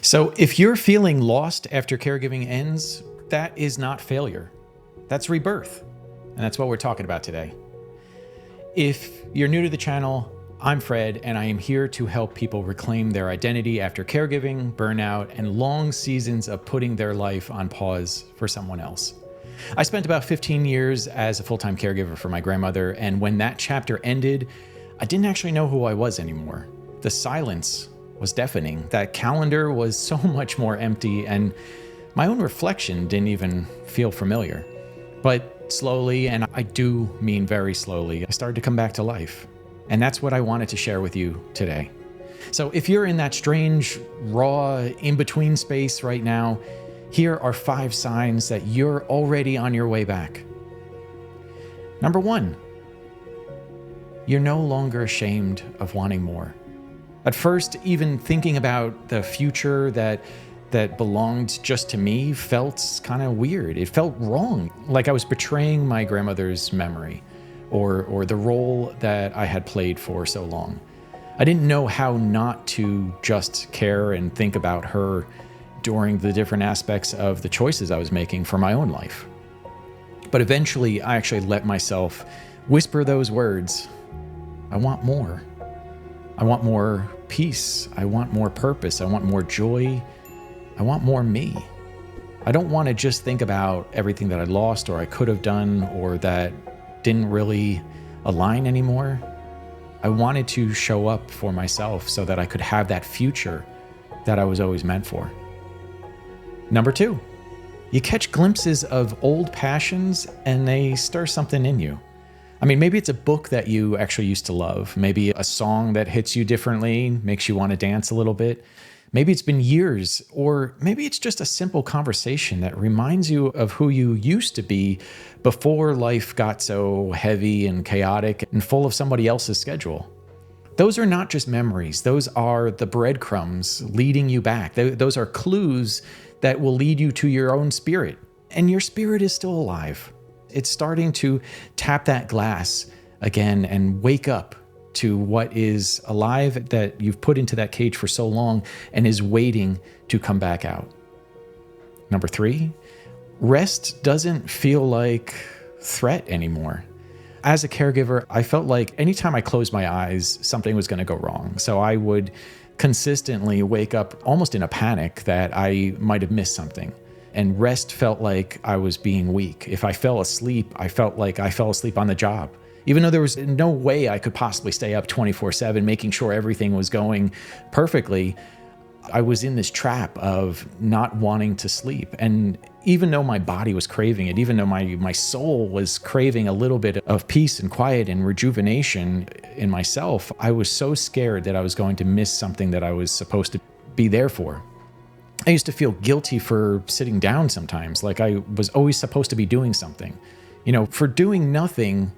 So if you're feeling lost after caregiving ends, that is not failure. That's rebirth. And that's what we're talking about today. If you're new to the channel, I'm Fred, and I am here to help people reclaim their identity after caregiving, burnout, and long seasons of putting their life on pause for someone else. I spent about 15 years as a full-time caregiver for my grandmother, and when that chapter ended, I didn't actually know who I was anymore. The silence was deafening. That calendar was so much more empty, and my own reflection didn't even feel familiar. But slowly, and I do mean very slowly, I started to come back to life. And that's what I wanted to share with you today. So if you're in that strange, raw, in-between space right now, here are 5 signs that you're already on your way back. Number 1, you're no longer ashamed of wanting more. At first, even thinking about the future that belonged just to me felt kind of weird. It felt wrong, like I was betraying my grandmother's memory or the role that I had played for so long. I didn't know how not to just care and think about her during the different aspects of the choices I was making for my own life. But eventually, I actually let myself whisper those words. I want more. I want more peace. I want more purpose. I want more joy. I want more me. I don't want to just think about everything that I lost or I could have done or that didn't really align anymore. I wanted to show up for myself so that I could have that future that I was always meant for. Number 2, you catch glimpses of old passions and they stir something in you. I mean, maybe it's a book that you actually used to love. Maybe a song that hits you differently, makes you want to dance a little bit. Maybe it's been years, or maybe it's just a simple conversation that reminds you of who you used to be before life got so heavy and chaotic and full of somebody else's schedule. Those are not just memories. Those are the breadcrumbs leading you back. Those are clues that will lead you to your own spirit. And your spirit is still alive. It's starting to tap that glass again and wake up to what is alive that you've put into that cage for so long and is waiting to come back out. Number 3, rest doesn't feel like threat anymore. As a caregiver, I felt like anytime I closed my eyes, something was going to go wrong. So I would consistently wake up almost in a panic that I might have missed something. And rest felt like I was being weak. If I fell asleep, I felt like I fell asleep on the job. Even though there was no way I could possibly stay up 24/7, making sure everything was going perfectly, I was in this trap of not wanting to sleep. And even though my body was craving it, even though my soul was craving a little bit of peace and quiet and rejuvenation in myself, I was so scared that I was going to miss something that I was supposed to be there for. I used to feel guilty for sitting down sometimes, like I was always supposed to be doing something. For doing nothing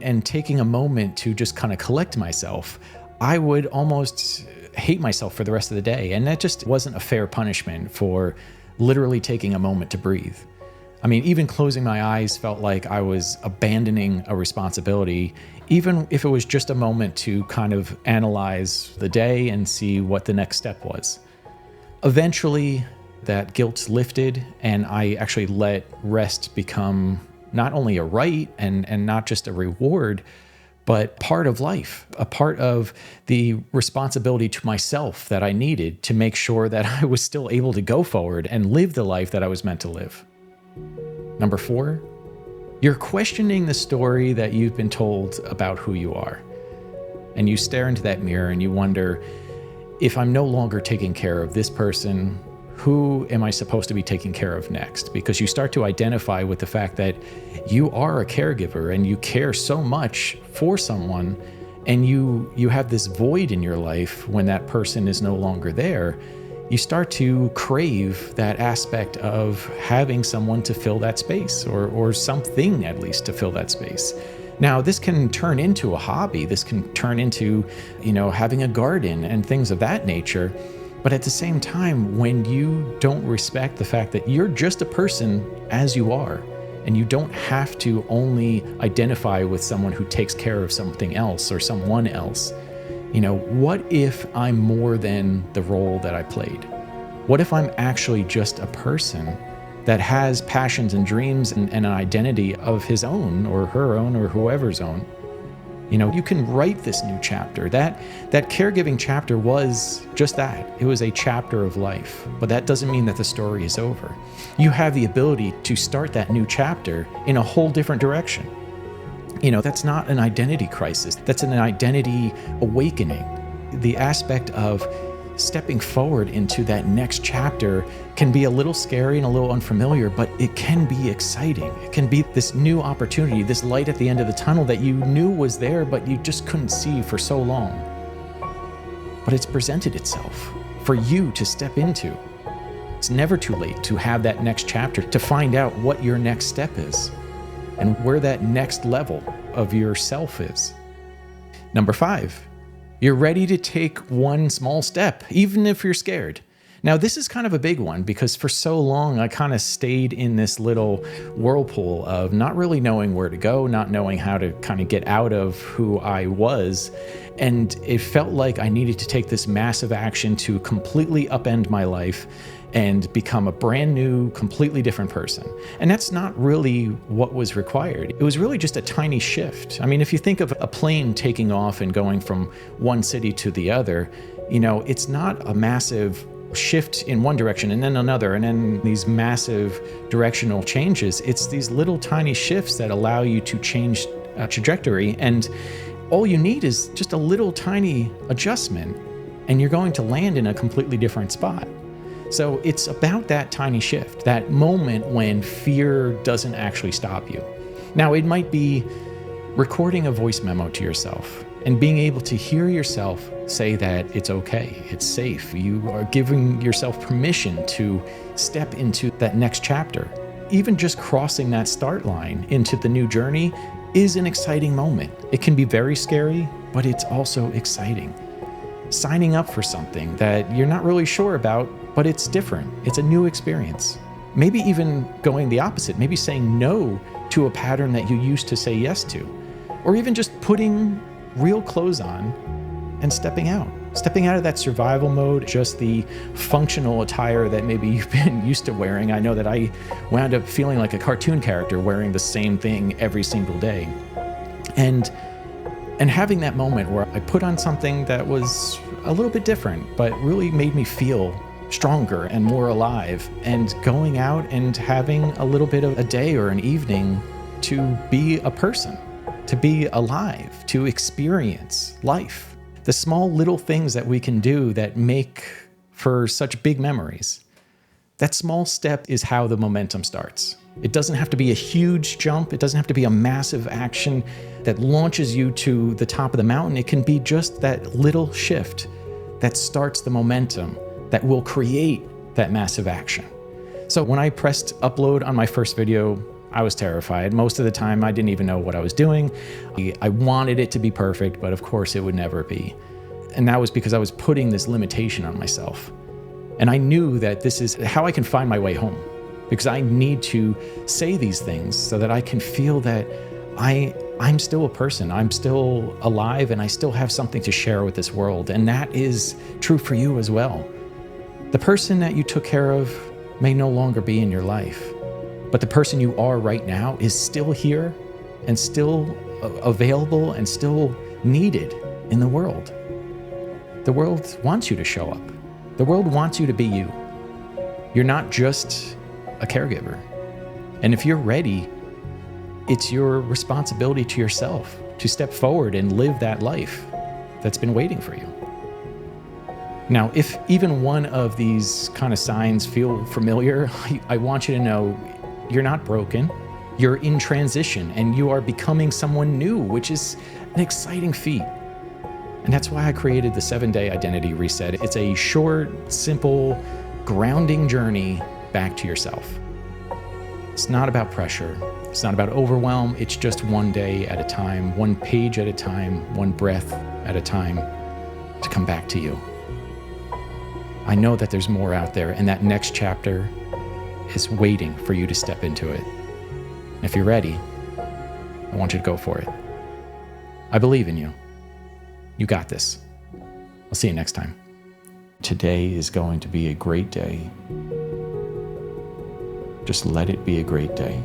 and taking a moment to just kind of collect myself, I would almost hate myself for the rest of the day. And that just wasn't a fair punishment for literally taking a moment to breathe. I mean, even closing my eyes felt like I was abandoning a responsibility, even if it was just a moment to kind of analyze the day and see what the next step was. Eventually, that guilt lifted, and I actually let rest become not only a right and not just a reward, but part of life, a part of the responsibility to myself that I needed to make sure that I was still able to go forward and live the life that I was meant to live. Number 4, you're questioning the story that you've been told about who you are. And you stare into that mirror and you wonder, if I'm no longer taking care of this person, who am I supposed to be taking care of next? Because you start to identify with the fact that you are a caregiver and you care so much for someone, and you have this void in your life when that person is no longer there. You start to crave that aspect of having someone to fill that space, or something at least to fill that space. Now, this can turn into a hobby. This can turn into, having a garden and things of that nature. But at the same time, when you don't respect the fact that you're just a person as you are, and you don't have to only identify with someone who takes care of something else or someone else, what if I'm more than the role that I played? What if I'm actually just a person that has passions and dreams and an identity of his own or her own or whoever's own? You can write this new chapter. That caregiving chapter was just that. It was a chapter of life, but that doesn't mean that the story is over. You have the ability to start that new chapter in a whole different direction. That's not an identity crisis. That's an identity awakening. The aspect of stepping forward into that next chapter can be a little scary and a little unfamiliar, but it can be exciting. It can be this new opportunity, this light at the end of the tunnel that you knew was there, but you just couldn't see for so long. But it's presented itself for you to step into. It's never too late to have that next chapter, to find out what your next step is and where that next level of yourself is. Number 5. You're ready to take one small step, even if you're scared. Now, this is kind of a big one because for so long, I kind of stayed in this little whirlpool of not really knowing where to go, not knowing how to kind of get out of who I was. And it felt like I needed to take this massive action to completely upend my life and become a brand new, completely different person. And that's not really what was required. It was really just a tiny shift. I mean, if you think of a plane taking off and going from one city to the other, it's not a massive shift in one direction and then another, and then these massive directional changes. It's these little tiny shifts that allow you to change a trajectory. And all you need is just a little tiny adjustment, and you're going to land in a completely different spot. So it's about that tiny shift, that moment when fear doesn't actually stop you. Now, it might be recording a voice memo to yourself and being able to hear yourself say that it's okay, it's safe. You are giving yourself permission to step into that next chapter. Even just crossing that start line into the new journey is an exciting moment. It can be very scary, but it's also exciting. Signing up for something that you're not really sure about, but it's different. It's a new experience. Maybe even going the opposite, maybe saying no to a pattern that you used to say yes to, or even just putting real clothes on and stepping out of that survival mode, just the functional attire that maybe you've been used to wearing. I know that I wound up feeling like a cartoon character wearing the same thing every single day. And having that moment where I put on something that was a little bit different, but really made me feel stronger and more alive, and going out and having a little bit of a day or an evening to be a person, to be alive, to experience life. The small little things that we can do that make for such big memories. That small step is how the momentum starts. It doesn't have to be a huge jump. It doesn't have to be a massive action that launches you to the top of the mountain. It can be just that little shift that starts the momentum that will create that massive action. So when I pressed upload on my first video, I was terrified. Most of the time, I didn't even know what I was doing. I wanted it to be perfect, but of course it would never be. And that was because I was putting this limitation on myself. And I knew that this is how I can find my way home, because I need to say these things so that I can feel that I'm still a person, I'm still alive, and I still have something to share with this world. And that is true for you as well. The person that you took care of may no longer be in your life, but the person you are right now is still here and still available and still needed in the world. The world wants you to show up. The world wants you to be you. You're not just a caregiver. And if you're ready, it's your responsibility to yourself to step forward and live that life that's been waiting for you. Now, if even one of these kind of signs feel familiar, I want you to know you're not broken. You're in transition and you are becoming someone new, which is an exciting feat. And that's why I created the 7-day identity reset. It's a short, simple, grounding journey back to yourself. It's not about pressure. It's not about overwhelm. It's just one day at a time, one page at a time, one breath at a time to come back to you. I know that there's more out there, and that next chapter is waiting for you to step into it. And if you're ready, I want you to go for it. I believe in you. You got this. I'll see you next time. Today is going to be a great day. Just let it be a great day.